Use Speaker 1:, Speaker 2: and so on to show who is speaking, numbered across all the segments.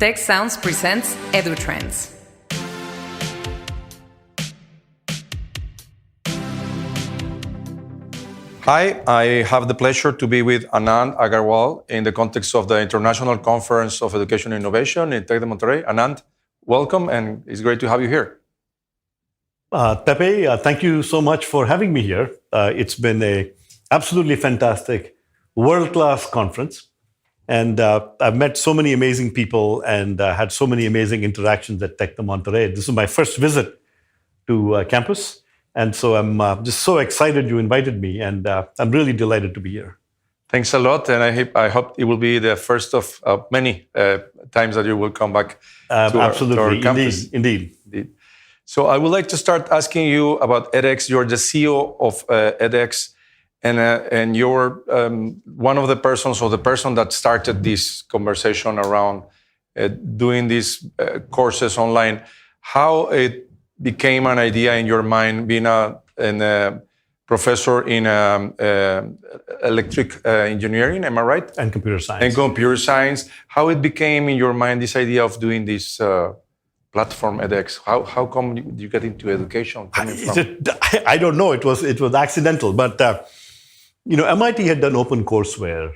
Speaker 1: Tec Sounds presents EduTrends.
Speaker 2: Hi, I have the pleasure to be with Anant Agarwal in the context of the International Conference of Education and Innovation in Tec de Monterrey. Anant, welcome, and it's great to have you here.
Speaker 3: Pepe, thank you so much for having me here. It's been an absolutely fantastic, world-class conference. And I've met so many amazing people and had so many amazing interactions at Tec de Monterrey. This is my first visit to campus. And so I'm just so excited you invited me, and I'm really delighted to be here.
Speaker 2: Thanks a lot, and I hope it will be the first of many times that you will come back to our campus.
Speaker 3: Indeed.
Speaker 2: So I would like to start asking you about edX. You're the CEO of edX, and you're one of the persons, or the person that started this conversation around doing these courses online. How it became an idea in your mind, being a professor in electric engineering, am I right?
Speaker 3: And computer science.
Speaker 2: And computer science. How it became in your mind this idea of doing this platform edX? How come you get into education?
Speaker 3: I don't know. It was accidental, but MIT had done OpenCourseware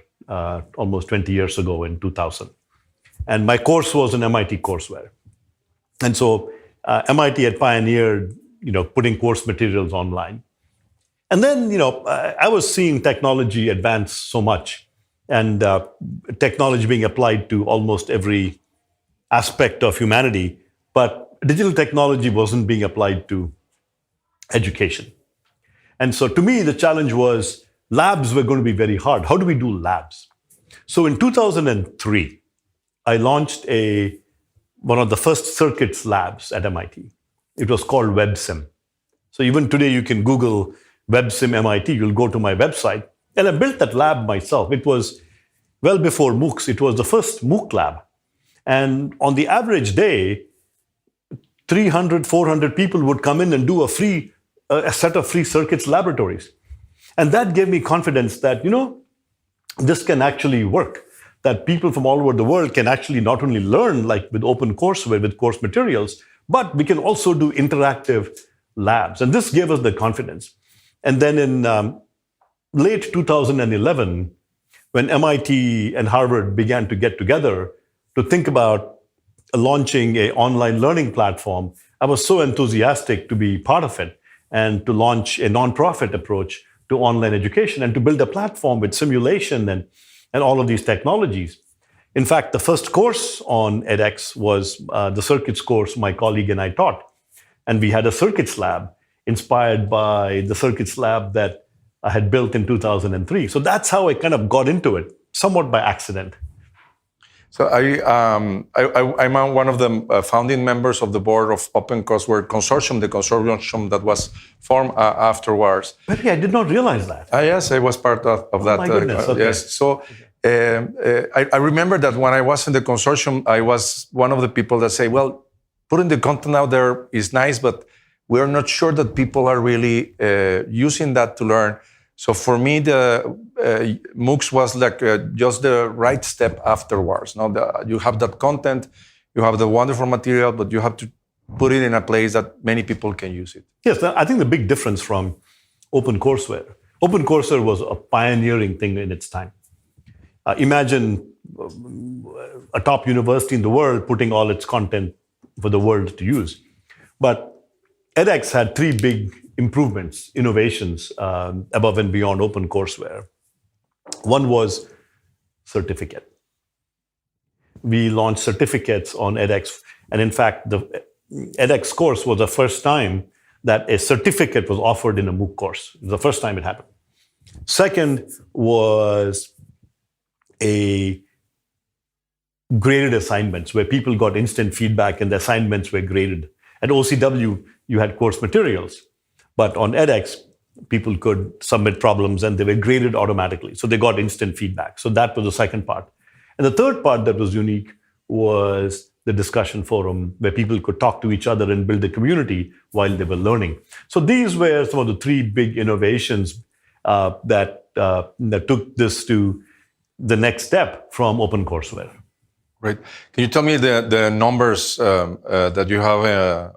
Speaker 3: almost 20 years ago in 2000, and my course was an MIT courseware, and so MIT had pioneered, putting course materials online. And then, I was seeing technology advance so much, and technology being applied to almost every aspect of humanity, but digital technology wasn't being applied to education. And so to me, the challenge was labs were going to be very hard. How do we do labs? So in 2003, I launched one of the first circuits labs at MIT. It was called WebSim. So even today, you can Google WebSim MIT. You'll go to my website. And I built that lab myself. It was well before MOOCs. It was the first MOOC lab. And on the average day, 300, 400 people would come in and do a set of free circuits laboratories. And that gave me confidence that, this can actually work. That people from all over the world can actually not only learn, like with OpenCourseware, with course materials, but we can also do interactive labs. And this gave us the confidence. And then in late 2011, when MIT and Harvard began to get together to think about launching an online learning platform, I was so enthusiastic to be part of it and to launch a nonprofit approach to online education and to build a platform with simulation and all of these technologies. In fact, the first course on edX was the circuits course my colleague and I taught. And we had a circuits lab inspired by the circuits lab that I had built in 2003. So that's how I kind of got into it, somewhat by accident.
Speaker 2: So I'm one of the founding members of the board of OpenCourseware Consortium, the consortium that was formed afterwards.
Speaker 3: Pepe, I did not realize that.
Speaker 2: Yes, I was part of that.
Speaker 3: My goodness, okay.
Speaker 2: Yes. So I remember that when I was in the consortium, I was one of the people that say, well, putting the content out there is nice, but we're not sure that people are really using that to learn. So for me, the MOOCs was like just the right step afterwards. Now you have that content, you have the wonderful material, but you have to put it in a place that many people can use it.
Speaker 3: Yes, I think the big difference from OpenCourseware. OpenCourseware was a pioneering thing in its time. Imagine a top university in the world putting all its content for the world to use. But edX had three big improvements, innovations above and beyond OpenCourseware. One was certificate. We launched certificates on edX. And in fact, the edX course was the first time that a certificate was offered in a MOOC course. It was the first time it happened. Second was a graded assignments where people got instant feedback and the assignments were graded. At OCW, you had course materials. But on edX, people could submit problems and they were graded automatically. So they got instant feedback. So that was the second part. And the third part that was unique was the discussion forum where people could talk to each other and build a community while they were learning. So these were some of the three big innovations that took this to the next step from OpenCourseware.
Speaker 2: Right. Can you tell me the numbers that you have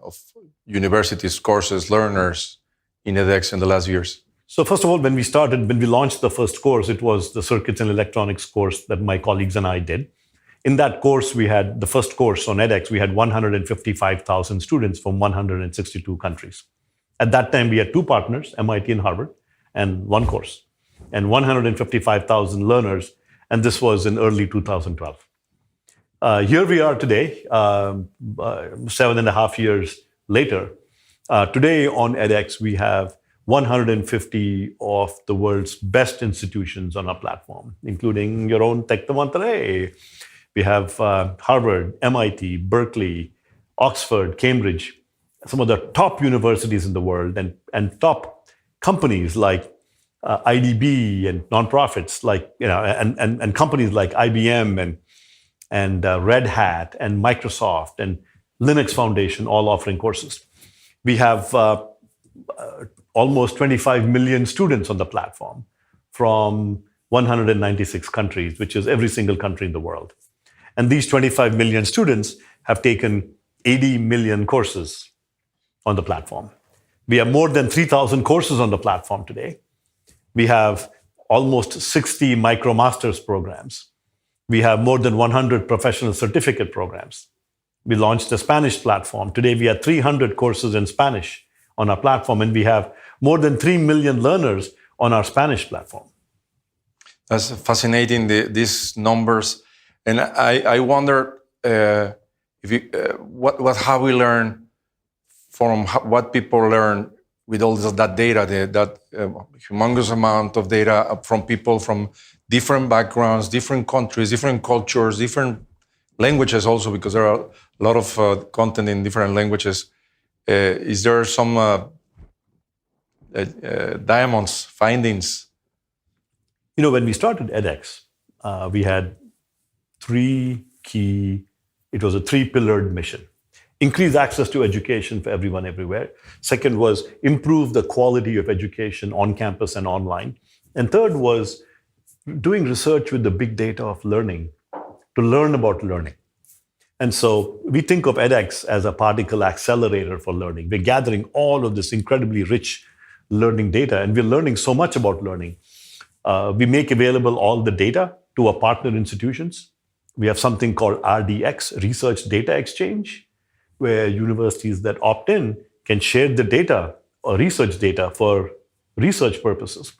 Speaker 2: of universities, courses, learners in edX in the last years?
Speaker 3: So first of all, when we launched the first course, it was the Circuits and Electronics course that my colleagues and I did. In that course, we had the first course on edX, we had 155,000 students from 162 countries. At that time, we had two partners, MIT and Harvard, and one course, and 155,000 learners, and this was in early 2012. Here we are today, 7.5 years later. Today on edX, we have 150 of the world's best institutions on our platform, including your own Tec de Monterrey. We have Harvard, MIT, Berkeley, Oxford, Cambridge, some of the top universities in the world, and top companies like IDB and nonprofits like and companies like IBM and Red Hat and Microsoft and Linux Foundation, all offering courses. We have almost 25 million students on the platform from 196 countries, which is every single country in the world. And these 25 million students have taken 80 million courses on the platform. We have more than 3,000 courses on the platform today. We have almost 60 MicroMasters programs. We have more than 100 professional certificate programs. We launched a Spanish platform. Today, we have 300 courses in Spanish on our platform, and we have more than 3 million learners on our Spanish platform.
Speaker 2: That's fascinating, these numbers. And I wonder if what have we learned from what people learn with all that data, that humongous amount of data from people from different backgrounds, different countries, different cultures, different languages also, because there are a lot of content in different languages. Is there some diamonds, findings?
Speaker 3: You know, when we started edX, we had it was a three-pillared mission. Increase access to education for everyone everywhere. Second was improve the quality of education on campus and online. And third was doing research with the big data of learning to learn about learning. And so we think of edX as a particle accelerator for learning. We're gathering all of this incredibly rich learning data, and we're learning so much about learning. We make available all the data to our partner institutions. We have something called RDX, Research Data Exchange, where universities that opt in can share the data or research data for research purposes,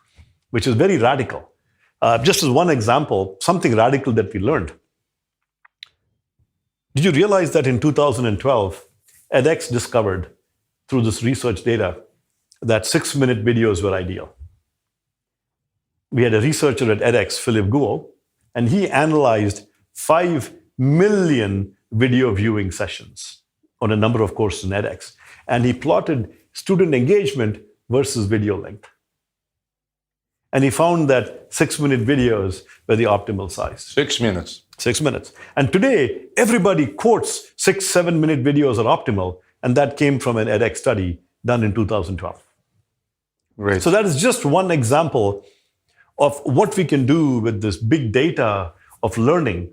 Speaker 3: which is very radical. Just as one example, something radical that we learned. Did you realize that in 2012, edX discovered through this research data that 6-minute videos were ideal? We had a researcher at edX, Philip Guo, and he analyzed 5 million video viewing sessions on a number of courses in edX. And he plotted student engagement versus video length. And he found that 6-minute videos were the optimal size.
Speaker 2: 6 minutes.
Speaker 3: 6 minutes. And today, everybody quotes 6-7-minute videos are optimal. And that came from an edX study done in 2012.
Speaker 2: Great.
Speaker 3: So that is just one example of what we can do with this big data of learning.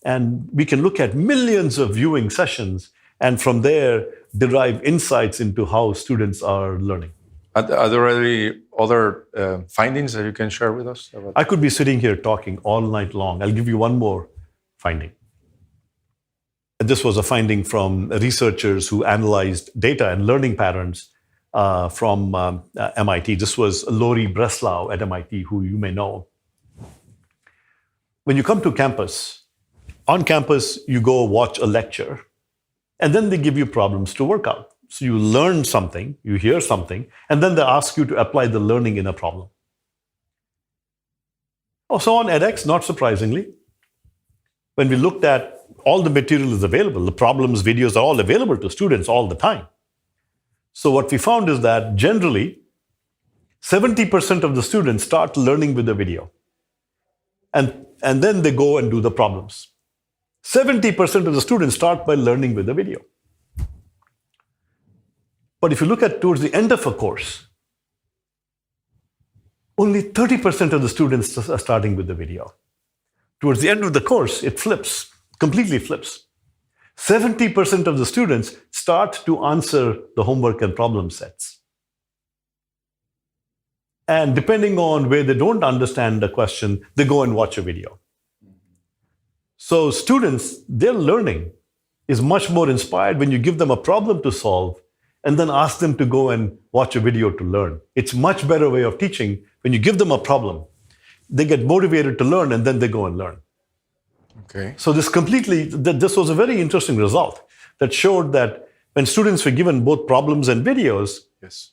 Speaker 3: And we can look at millions of viewing sessions and from there derive insights into how students are learning.
Speaker 2: Are there any other findings that you can share with us?
Speaker 3: I could be sitting here talking all night long. I'll give you one more finding. This was a finding from researchers who analyzed data and learning patterns from MIT. This was Lori Breslau at MIT, who you may know. When you come to campus, on campus, you go watch a lecture, and then they give you problems to work out. So you learn something, you hear something, and then they ask you to apply the learning in a problem. Also on edX, not surprisingly, when we looked at all the material is available, the problems, videos are all available to students all the time. So what we found is that generally, 70% of the students start learning with the video. And then they go and do the problems. 70% of the students start by learning with the video. But if you look at towards the end of a course, only 30% of the students are starting with the video. Towards the end of the course, it flips, completely flips. 70% of the students start to answer the homework and problem sets. And depending on where they don't understand the question, they go and watch a video. So students, their learning is much more inspired when you give them a problem to solve and then ask them to go and watch a video to learn. It's a much better way of teaching. When you give them a problem, they get motivated to learn and then they go and learn.
Speaker 2: Okay.
Speaker 3: So this was a very interesting result that showed that when students were given both problems and videos,
Speaker 2: Yes.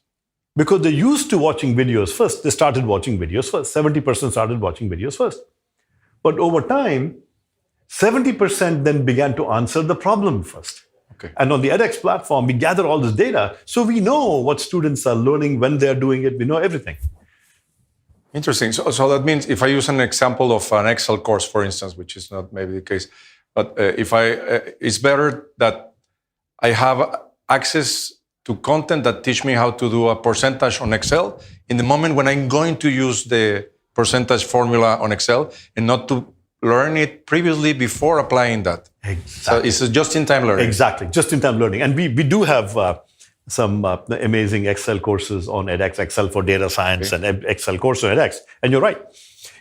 Speaker 3: because they're used to watching videos first, they started watching videos first. 70% started watching videos first. But over time, 70% then began to answer the problem first.
Speaker 2: Okay.
Speaker 3: And on the edX platform, we gather all this data. So we know what students are learning, when they're doing it. We know everything.
Speaker 2: Interesting. So that means if I use an example of an Excel course, for instance, which is not maybe the case, but it's better that I have access to content that teach me how to do a percentage on Excel in the moment when I'm going to use the percentage formula on Excel and not to learn it previously before applying that.
Speaker 3: Exactly.
Speaker 2: So it's a just-in-time learning.
Speaker 3: Exactly, just-in-time learning. And we do have some amazing Excel courses on edX, Excel for data science, and Excel course on edX. And you're right.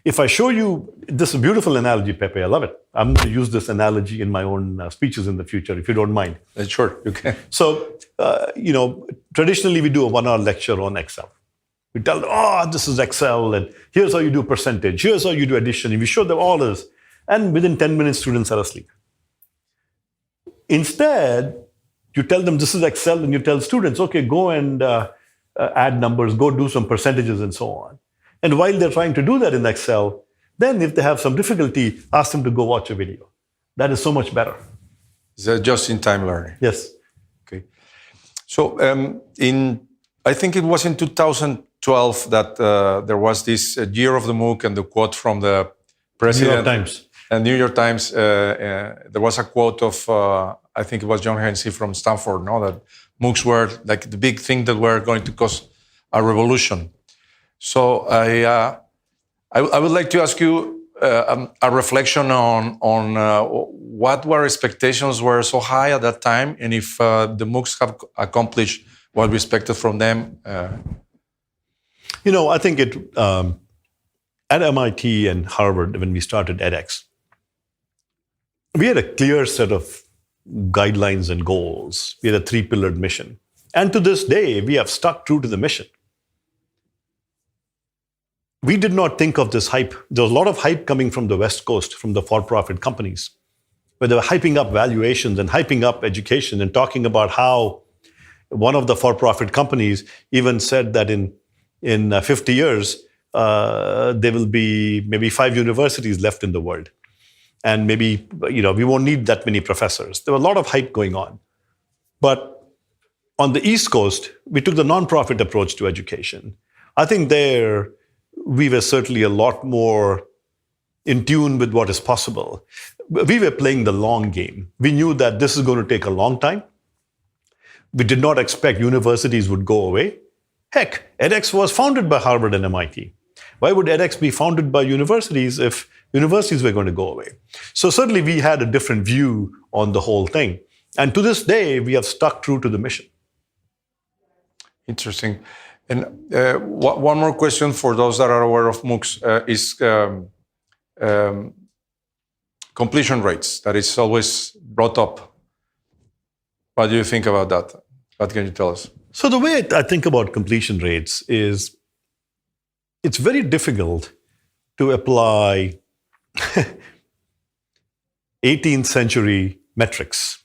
Speaker 3: If I show you, this is a beautiful analogy, Pepe, I love it. I'm going to use this analogy in my own speeches in the future, if you don't mind.
Speaker 2: Sure, you can.
Speaker 3: So, traditionally we do a 1-hour lecture on Excel. We tell them, this is Excel, and here's how you do percentage, here's how you do addition. And we show them all this. And within 10 minutes, students are asleep. Instead, you tell them this is Excel, and you tell students, okay, go and add numbers, go do some percentages and so on. And while they're trying to do that in Excel, then if they have some difficulty, ask them to go watch a video. That is so much better.
Speaker 2: It's a just-in-time learning.
Speaker 3: Yes.
Speaker 2: Okay. So I think it was in 2012 that there was this year of the MOOC and the quote from the president.
Speaker 3: New York Times.
Speaker 2: And New York Times, there was a quote of, I think it was John Hensey from Stanford, that MOOCs were like the big thing that were going to cause a revolution. So I would like to ask you a reflection on what were expectations were so high at that time, and if the MOOCs have accomplished what we expected from them.
Speaker 3: I think at MIT and Harvard, when we started edX, we had a clear set of guidelines and goals. We had a 3-pillared mission. And to this day, we have stuck true to the mission. We did not think of this hype. There was a lot of hype coming from the West Coast, from the for-profit companies, where they were hyping up valuations and hyping up education and talking about how one of the for-profit companies even said that in 50 years, there will be maybe 5 universities left in the world. And maybe, we won't need that many professors. There was a lot of hype going on. But on the East Coast, we took the nonprofit approach to education. I think there, we were certainly a lot more in tune with what is possible. We were playing the long game. We knew that this is going to take a long time. We did not expect universities would go away. Heck, edX was founded by Harvard and MIT. Why would edX be founded by universities if universities were going to go away? So certainly we had a different view on the whole thing. And to this day, we have stuck true to the mission.
Speaker 2: Interesting. And one more question for those that are aware of MOOCs is completion rates. That is always brought up. What do you think about that? What can you tell us?
Speaker 3: So the way I think about completion rates is it's very difficult to apply 18th century metrics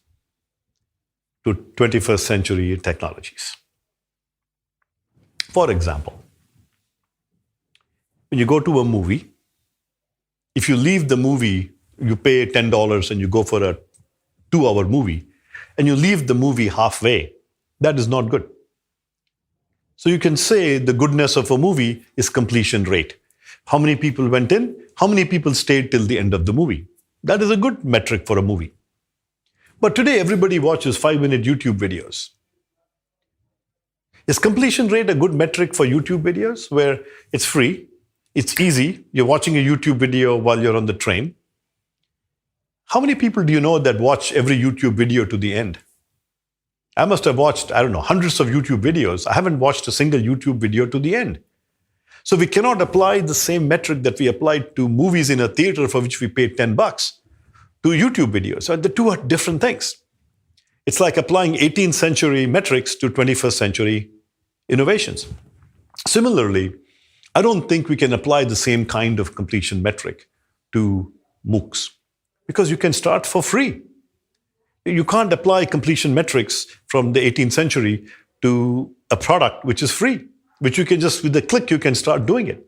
Speaker 3: to 21st century technologies. For example, when you go to a movie, if you leave the movie, you pay $10 and you go for a 2-hour movie, and you leave the movie halfway, that is not good. So you can say the goodness of a movie is completion rate. How many people went in? How many people stayed till the end of the movie? That is a good metric for a movie. But today, everybody watches 5-minute YouTube videos. Is completion rate a good metric for YouTube videos where it's free, it's easy, you're watching a YouTube video while you're on the train? How many people do you know that watch every YouTube video to the end? I must have watched, I don't know, hundreds of YouTube videos. I haven't watched a single YouTube video to the end. So we cannot apply the same metric that we applied to movies in a theater for which we paid $10 to YouTube videos. So the two are different things. It's like applying 18th century metrics to 21st century innovations. Similarly, I don't think we can apply the same kind of completion metric to MOOCs because you can start for free. You can't apply completion metrics from the 18th century to a product which is free, which you can just, with a click, you can start doing it.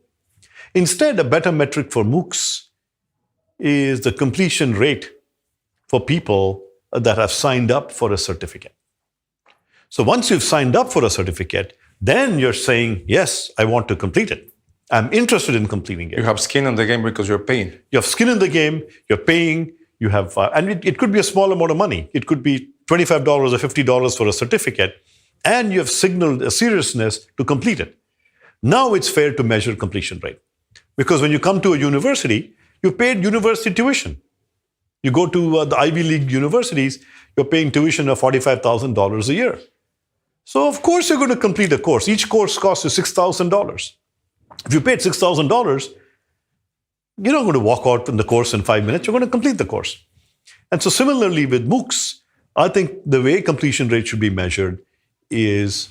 Speaker 3: Instead, a better metric for MOOCs is the completion rate for people that have signed up for a certificate. So once you've signed up for a certificate, then you're saying, yes, I want to complete it. I'm interested in completing it.
Speaker 2: You have skin in the game because you're paying.
Speaker 3: You have skin in the game, you're paying, you have, and it could be a small amount of money. It could be $25 or $50 for a certificate, and you have signaled a seriousness to complete it. Now it's fair to measure completion rate. Because when you come to a university, you paid university tuition. You go to the Ivy League universities, you're paying tuition of $45,000 a year. So of course you're going to complete a course. Each course costs you $6,000. If you paid $6,000, you're not going to walk out from the course in 5 minutes. You're going to complete the course. And so similarly with MOOCs, I think the way completion rate should be measured is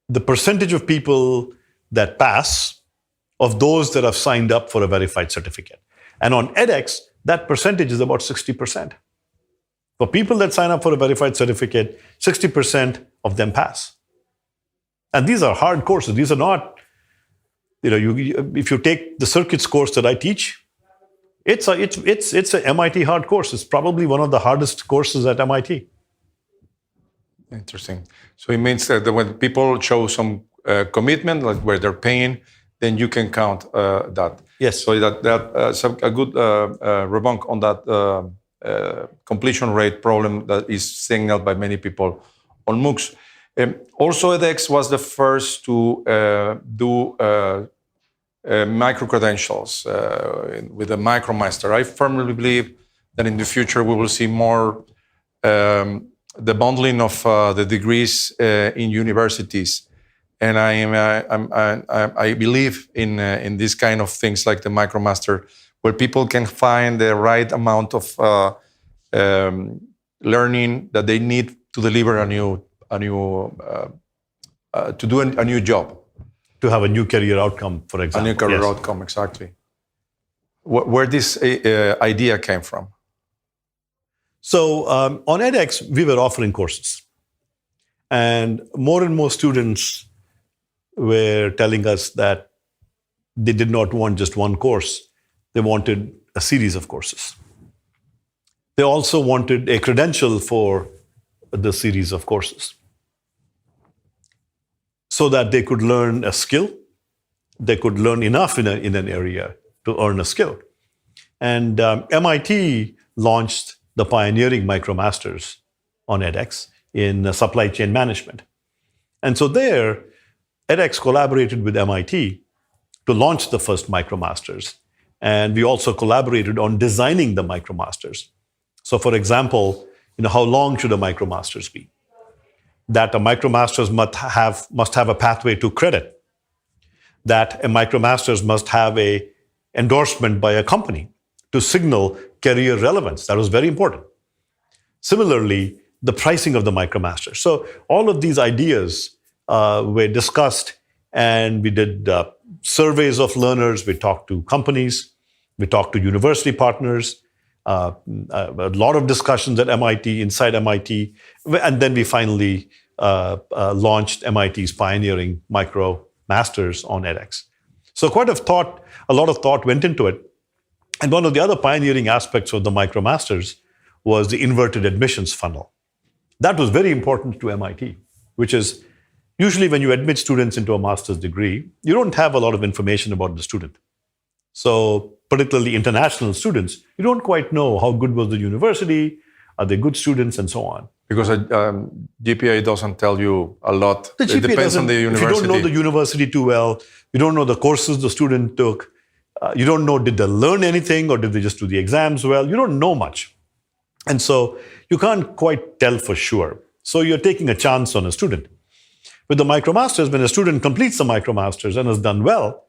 Speaker 3: the percentage of people that pass of those that have signed up for a verified certificate. And on edX, that percentage is about 60%. For people that sign up for a verified certificate, 60% of them pass. And these are hard courses. These are not, if you take the circuits course that I teach, it's a MIT hard course. It's probably one of the hardest courses at MIT.
Speaker 2: Interesting. So it means that when people show some commitment, like where they're paying, then you can count that.
Speaker 3: Yes.
Speaker 2: So that's a good rebunk on that completion rate problem that is signaled by many people on MOOCs. Also, edX was the first to do micro-credentials with a MicroMaster. I firmly believe that in the future we will see more the bundling of the degrees in universities. And I believe in this kind of things like the MicroMaster, where people can find the right amount of learning that they need to deliver a new job,
Speaker 3: to have a new career outcome, for example.
Speaker 2: A new career outcome, exactly. Where this idea came from?
Speaker 3: So on edX, we were offering courses, and more students were telling us that they did not want just one course. They wanted a series of courses. They also wanted a credential for the series of courses so that they could learn a skill. They could learn enough in an area to earn a skill. And MIT launched the pioneering MicroMasters on edX in supply chain management. And so there, edX collaborated with MIT to launch the first MicroMasters. And we also collaborated on designing the MicroMasters. So for example, how long should a MicroMasters be? That a MicroMasters must have a pathway to credit. That a MicroMasters must have an endorsement by a company to signal career relevance. That was very important. Similarly, the pricing of the MicroMasters. So all of these ideas were discussed, and we did surveys of learners. We talked to companies. We talked to university partners. A lot of discussions at MIT, inside MIT. And then we finally launched MIT's pioneering MicroMasters on edX. So a lot of thought went into it. And one of the other pioneering aspects of the MicroMasters was the inverted admissions funnel. That was very important to MIT, which is usually when you admit students into a master's degree, you don't have a lot of information about the student. So particularly international students, you don't quite know how good was the university, are they good students, and so on.
Speaker 2: Because GPA doesn't tell you a lot.
Speaker 3: It depends on the university. If you don't know the university too well, you don't know the courses the student took, You don't know, did they learn anything or did they just do the exams well? You don't know much. And so you can't quite tell for sure. So you're taking a chance on a student. With the MicroMasters, when a student completes the MicroMasters and has done well,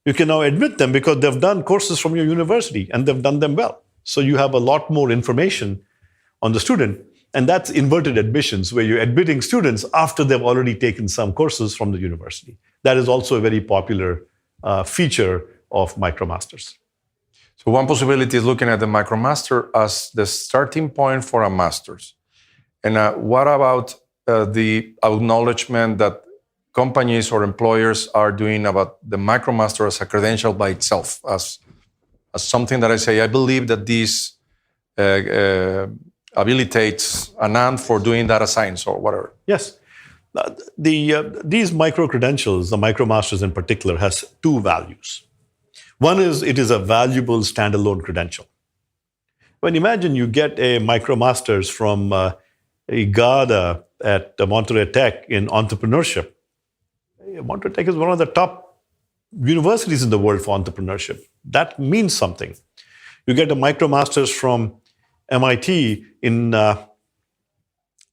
Speaker 3: you can now admit them because they've done courses from your university and they've done them well. So you have a lot more information on the student. And that's inverted admissions, where you're admitting students after they've already taken some courses from the university. That is also a very popular feature of MicroMasters.
Speaker 2: So one possibility is looking at the MicroMaster as the starting point for a master's. And what about the acknowledgement that companies or employers are doing about the MicroMaster as a credential by itself, as something that I say, I believe that this habilitates Anant for doing data science or whatever?
Speaker 3: Yes. These micro-credentials, the MicroMasters in particular, has two values. One is it is a valuable standalone credential. When imagine you get a MicroMasters from IGADA at Monterey Tech in entrepreneurship. Monterey Tech is one of the top universities in the world for entrepreneurship. That means something. You get a MicroMasters from MIT in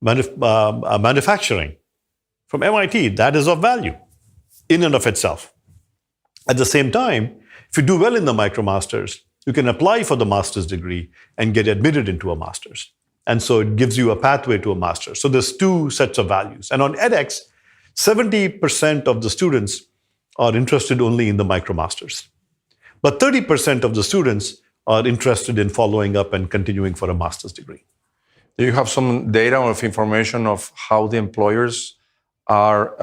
Speaker 3: manufacturing. From MIT, that is of value in and of itself. At the same time, if you do well in the MicroMasters, you can apply for the master's degree and get admitted into a master's. And so it gives you a pathway to a master's. So there's two sets of values. And on edX, 70% of the students are interested only in the MicroMasters. But 30% of the students are interested in following up and continuing for a master's degree.
Speaker 2: Do you have some data or information of how the employers are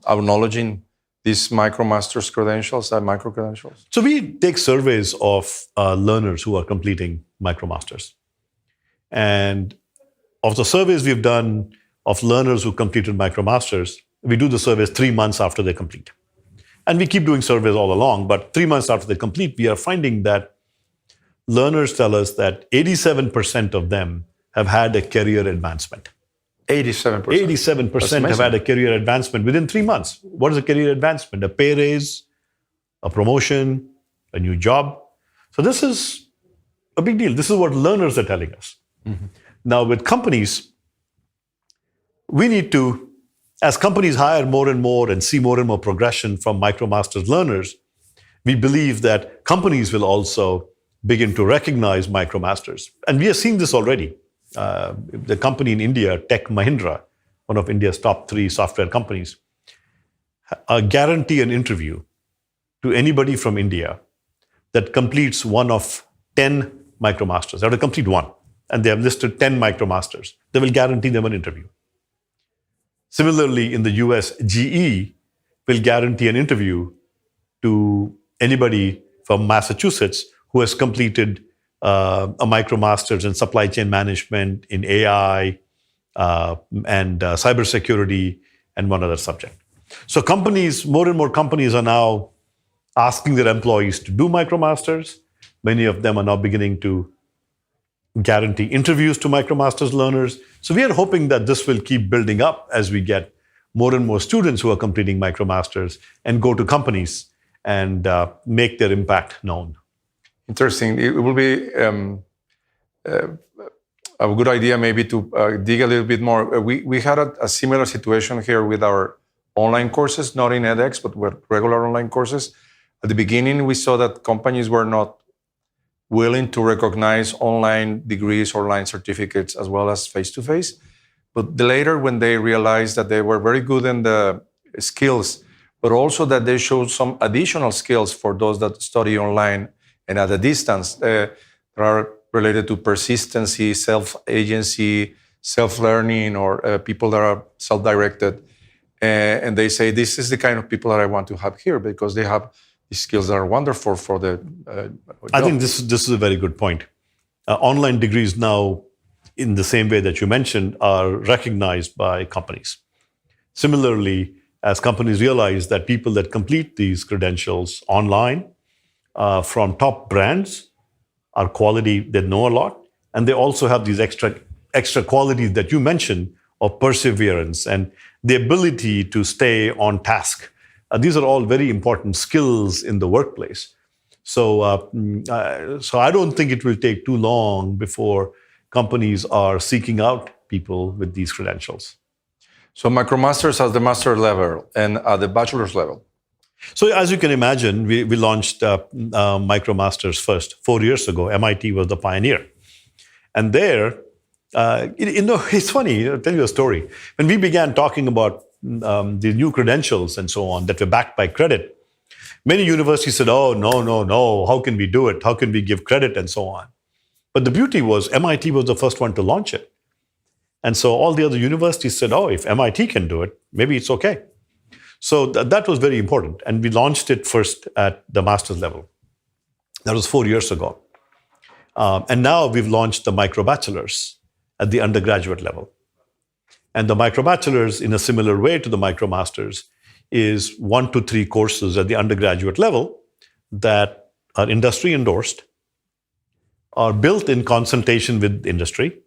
Speaker 2: acknowledging these MicroMasters credentials, micro-credentials?
Speaker 3: So we take surveys of learners who are completing MicroMasters. And of the surveys we've done of learners who completed MicroMasters, we do the surveys 3 months after they complete. And we keep doing surveys all along, but 3 months after they complete, we are finding that learners tell us that 87% of them have had a career advancement.
Speaker 2: 87%.
Speaker 3: 87% have had a career advancement within 3 months. What is a career advancement? A pay raise, a promotion, a new job. So this is a big deal. This is what learners are telling us. Mm-hmm. Now with companies, we need to, as companies hire more and more and see more and more progression from MicroMasters learners, we believe that companies will also begin to recognize MicroMasters. And we are seeing this already. The company in India, Tech Mahindra, one of India's top 3 software companies, guarantee an interview to anybody from India that completes one of 10 MicroMasters. They have to complete one. And they have listed 10 MicroMasters. They will guarantee them an interview. Similarly, in the US, GE will guarantee an interview to anybody from Massachusetts who has completed a MicroMasters in supply chain management, in AI, and cybersecurity, and one other subject. So companies, more and more companies are now asking their employees to do MicroMasters. Many of them are now beginning to guarantee interviews to MicroMasters learners. So we are hoping that this will keep building up as we get more and more students who are completing MicroMasters and go to companies and make their impact known.
Speaker 2: Interesting. It will be a good idea maybe to dig a little bit more. We had a similar situation here with our online courses, not in edX, but with regular online courses. At the beginning, we saw that companies were not willing to recognize online degrees or online certificates as well as face-to-face. But later, when they realized that they were very good in the skills, but also that they showed some additional skills for those that study online and at a distance, that are related to persistency, self-agency, self-learning, or people that are self-directed. And they say, this is the kind of people that I want to have here because they have these skills that are wonderful for the
Speaker 3: I think this is a very good point. Online degrees now, in the same way that you mentioned, are recognized by companies. Similarly, as companies realize that people that complete these credentials online from top brands are quality, they know a lot, and they also have these extra qualities that you mentioned of perseverance and the ability to stay on task. These are all very important skills in the workplace. So I don't think it will take too long before companies are seeking out people with these credentials.
Speaker 2: So MicroMasters at the master level and at the bachelor's level.
Speaker 3: So as you can imagine, we launched MicroMasters first 4 years ago. MIT was the pioneer. And there, it's funny, I'll tell you a story. When we began talking about the new credentials and so on that were backed by credit, many universities said, oh, no, how can we do it? How can we give credit and so on? But the beauty was MIT was the first one to launch it. And so all the other universities said, oh, if MIT can do it, maybe it's okay. So that was very important. And we launched it first at the master's level. That was 4 years ago. And now we've launched the microbachelors at the undergraduate level. And the microbachelors, in a similar way to the micromasters, is 1 to 3 courses at the undergraduate level that are industry endorsed, are built in consultation with industry,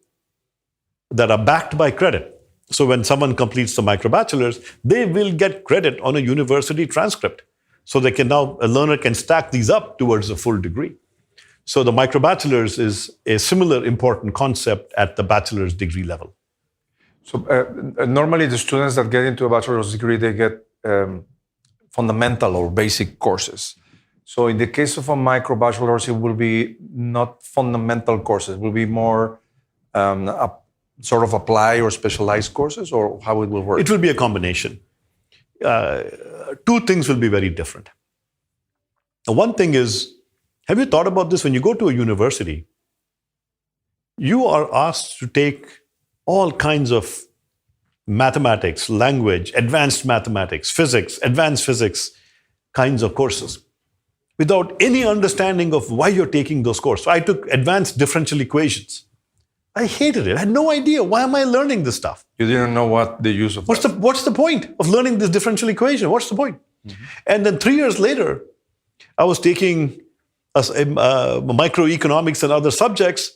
Speaker 3: that are backed by credit. So when someone completes the microbachelors, they will get credit on a university transcript. So they can now, a learner can stack these up towards a full degree. So the microbachelors is a similar important concept at the bachelor's degree level.
Speaker 2: So normally the students that get into a bachelor's degree, they get fundamental or basic courses. So in the case of a microbachelor's, it will be not fundamental courses. It will be more sort of apply or specialized courses, or how it will work?
Speaker 3: It will be a combination. 2 things will be very different. One thing is, have you thought about this? When you go to a university, you are asked to take all kinds of mathematics, language, advanced mathematics, physics, advanced physics kinds of courses without any understanding of why you're taking those courses. So I took advanced differential equations. I hated it. I had no idea. Why am I learning this stuff?
Speaker 2: You didn't know what the use of
Speaker 3: What's the point of learning this differential equation? What's the point? Mm-hmm. And then 3 years later, I was taking microeconomics and other subjects,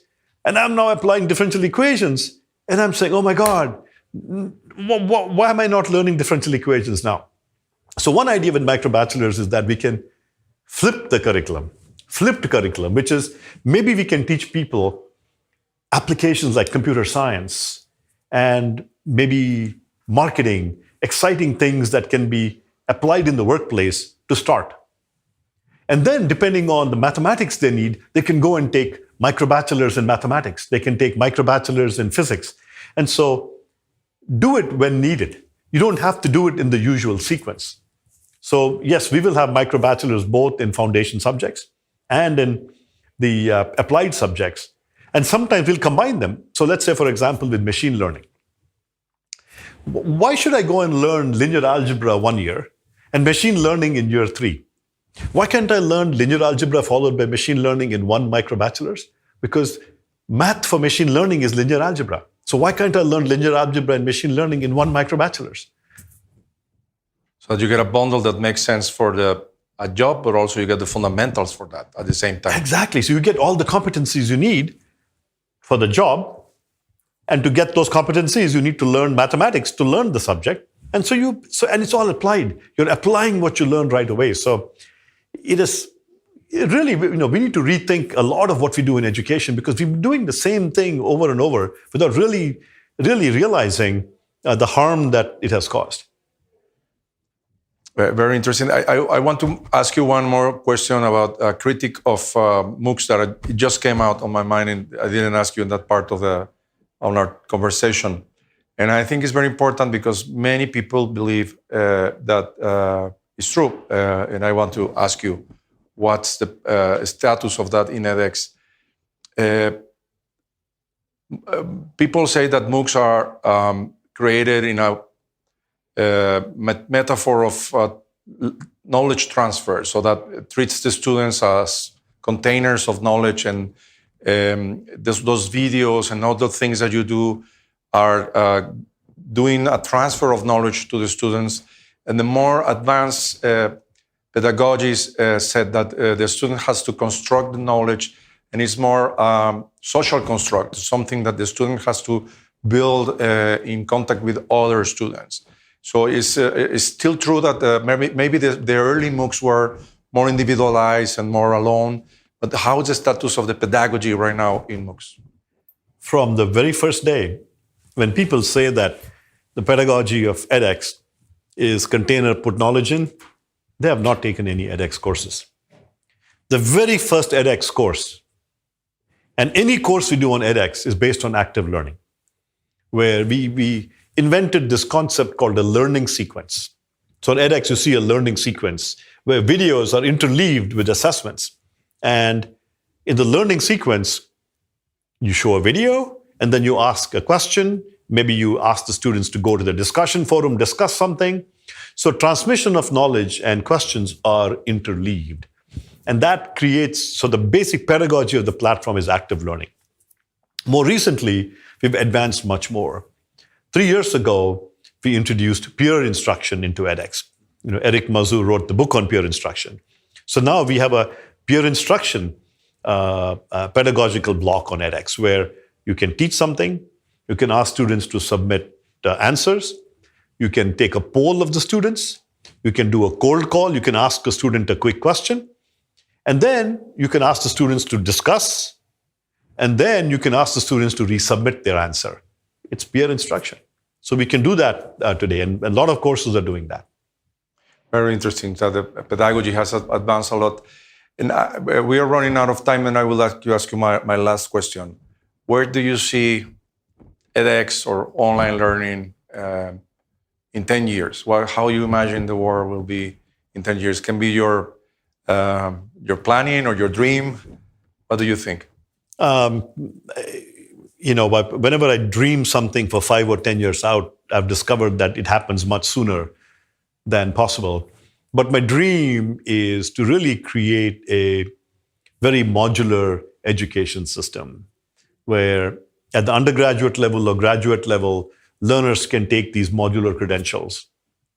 Speaker 3: and I'm now applying differential equations. And I'm saying, oh my God, why am I not learning differential equations now? So one idea with microbachelors is that we can flip the curriculum, flipped curriculum, which is maybe we can teach people applications like computer science and maybe marketing, exciting things that can be applied in the workplace to start. And then depending on the mathematics they need, they can go and take microbachelors in mathematics. They can take microbachelors in physics. And so do it when needed. You don't have to do it in the usual sequence. So yes, we will have microbachelors both in foundation subjects and in the applied subjects. And sometimes we'll combine them. So let's say, for example, with machine learning. Why should I go and learn linear algebra 1 year and machine learning in year 3? Why can't I learn linear algebra followed by machine learning in 1 microbachelors? Because math for machine learning is linear algebra. So why can't I learn linear algebra and machine learning in 1 microbachelors?
Speaker 2: So that you get a bundle that makes sense for a job, but also you get the fundamentals for that at the same time.
Speaker 3: Exactly. So you get all the competencies you need for the job. And to get those competencies, you need to learn mathematics to learn the subject. And and it's all applied. You're applying what you learned right away. So it is really, we need to rethink a lot of what we do in education because we've been doing the same thing over and over without really realizing the harm that it has caused.
Speaker 2: Very interesting. I want to ask you one more question about a critic of MOOCs that it just came out on my mind, and I didn't ask you in that part of our conversation. And I think it's very important because many people believe that it's true. And I want to ask you, what's the status of that in edX? People say that MOOCs are created in a metaphor of knowledge transfer, so that it treats the students as containers of knowledge, and those videos and all the things that you do are doing a transfer of knowledge to the students. And the more advanced pedagogies said that the student has to construct the knowledge, and it's more social construct, something that the student has to build in contact with other students. So it's still true that maybe the early MOOCs were more individualized and more alone. But how is the status of the pedagogy right now in MOOCs?
Speaker 3: From the very first day, when people say that the pedagogy of edX is container, put knowledge in, they have not taken any edX courses. The very first edX course, and any course we do on edX is based on active learning, where we invented this concept called a learning sequence. So on edX, you see a learning sequence where videos are interleaved with assessments. And in the learning sequence, you show a video, and then you ask a question. Maybe you ask the students to go to the discussion forum, discuss something. So transmission of knowledge and questions are interleaved. And that creates, so the basic pedagogy of the platform is active learning. More recently, we've advanced much more. 3 years ago, we introduced peer instruction into edX. Eric Mazu wrote the book on peer instruction. So now we have a peer instruction pedagogical block on edX where you can teach something, you can ask students to submit answers, you can take a poll of the students, you can do a cold call, you can ask a student a quick question, and then you can ask the students to discuss, and then you can ask the students to resubmit their answer. It's peer instruction. So we can do that today, and a lot of courses are doing that.
Speaker 2: Very interesting. So the pedagogy has advanced a lot. And we are running out of time, and I will ask you my last question. Where do you see edX or online learning in 10 years? How you imagine the world will be in 10 years? Can be your planning or your dream? What do you think?
Speaker 3: Whenever I dream something for 5 or 10 years out, I've discovered that it happens much sooner than possible. But my dream is to really create a very modular education system where at the undergraduate level or graduate level, learners can take these modular credentials,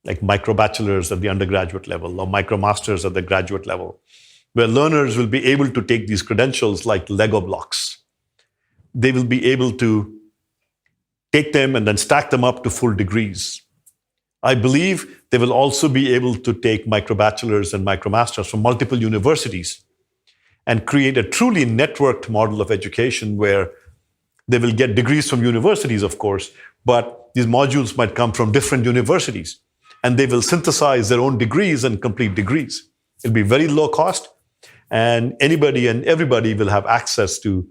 Speaker 3: like micro-bachelors at the undergraduate level or micro-masters at the graduate level, where learners will be able to take these credentials like Lego blocks. They will be able to take them and then stack them up to full degrees. I believe they will also be able to take micro-bachelors and micro-masters from multiple universities and create a truly networked model of education where they will get degrees from universities, of course, but these modules might come from different universities, and they will synthesize their own degrees and complete degrees. It'll be very low cost, and anybody and everybody will have access to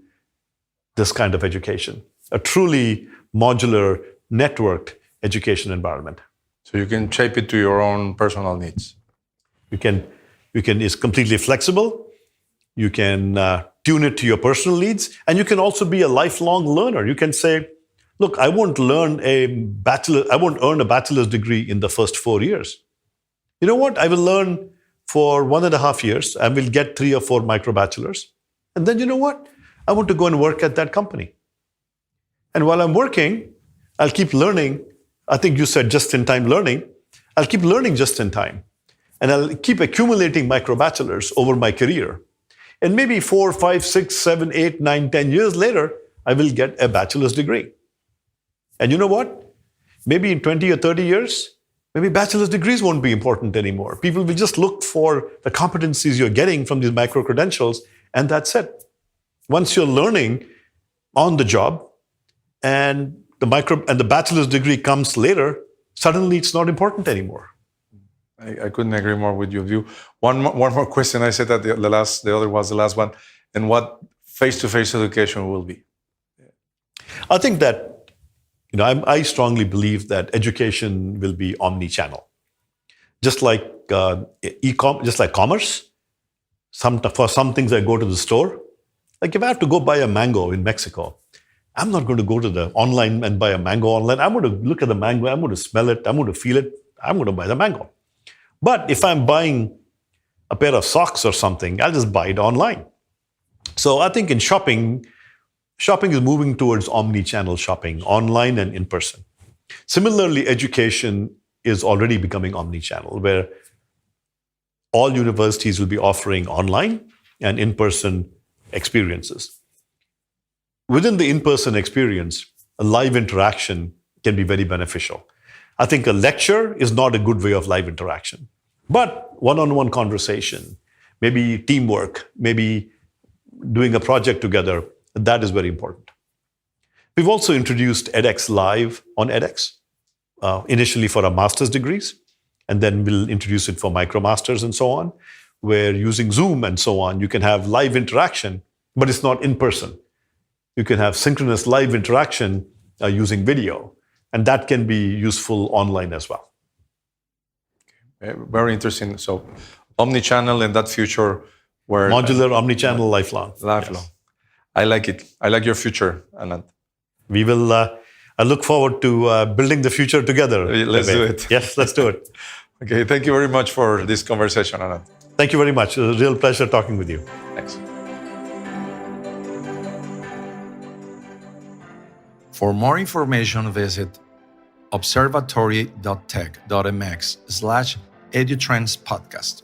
Speaker 3: this kind of education, a truly modular, networked education environment.
Speaker 2: So you can shape it to your own personal needs.
Speaker 3: It's completely flexible. You can tune it to your personal needs, and you can also be a lifelong learner. You can say, look, I won't earn a bachelor's degree in the first 4 years. You know what? I will learn for 1.5 years. I will get 3 or 4 micro-bachelors. And then you know what? I want to go and work at that company. And while I'm working, I'll keep learning. I think you said just-in-time learning. I'll keep learning just in time. And I'll keep accumulating micro-bachelors over my career. And maybe 4, 5, 6, 7, 8, 9, 10 years later, I will get a bachelor's degree. And you know what? Maybe in 20 or 30 years, maybe bachelor's degrees won't be important anymore. People will just look for the competencies you're getting from these micro-credentials, and that's it. Once you're learning on the job, and the bachelor's degree comes later, suddenly it's not important anymore.
Speaker 2: I couldn't agree more with your view. One more question. I said that the other was the last one. And what face-to-face education will be?
Speaker 3: I think that, I strongly believe that education will be omni-channel. Just like commerce. For some things I go to the store. Like if I have to go buy a mango in Mexico, I'm not going to go to the online and buy a mango online. I'm going to look at the mango, I'm going to smell it, I'm going to feel it, I'm going to buy the mango. But if I'm buying a pair of socks or something, I'll just buy it online. So I think in shopping is moving towards omni-channel shopping, online and in person. Similarly, education is already becoming omni-channel, where all universities will be offering online and in-person experiences. Within the in-person experience, a live interaction can be very beneficial. I think a lecture is not a good way of live interaction, but one-on-one conversation, maybe teamwork, maybe doing a project together. That is very important. We've also introduced edX Live on edX, initially for our master's degrees, and then we'll introduce it for MicroMasters and so on, where using Zoom and so on, you can have live interaction, but it's not in person. You can have synchronous live interaction using video, and that can be useful online as well.
Speaker 2: Very interesting. So, omni-channel and that future where
Speaker 3: modular, omni-channel, lifelong.
Speaker 2: Lifelong. Yes. I like it. I like your future, Anant.
Speaker 3: We will. I look forward to building the future together.
Speaker 2: Let's do it.
Speaker 3: Yes, let's do it.
Speaker 2: Okay. Thank you very much for this conversation, Anant.
Speaker 3: Thank you very much. It was a real pleasure talking with you.
Speaker 2: Thanks.
Speaker 4: For more information, visit observatory.tech.mx/EduTrends podcast.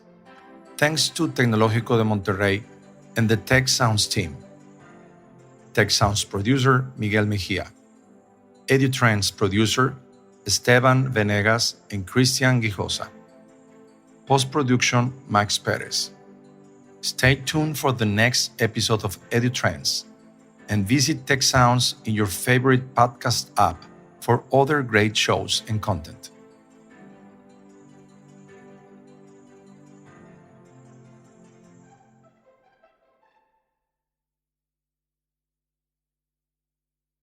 Speaker 4: Thanks to Tecnológico de Monterrey and the Tec Sounds team. Tec Sounds producer, Miguel Mejia. EduTrends producer, Esteban Venegas and Cristian Guijosa. Post-production, Max Perez. Stay tuned for the next episode of EduTrends and visit Tec Sounds in your favorite podcast app for other great shows and content.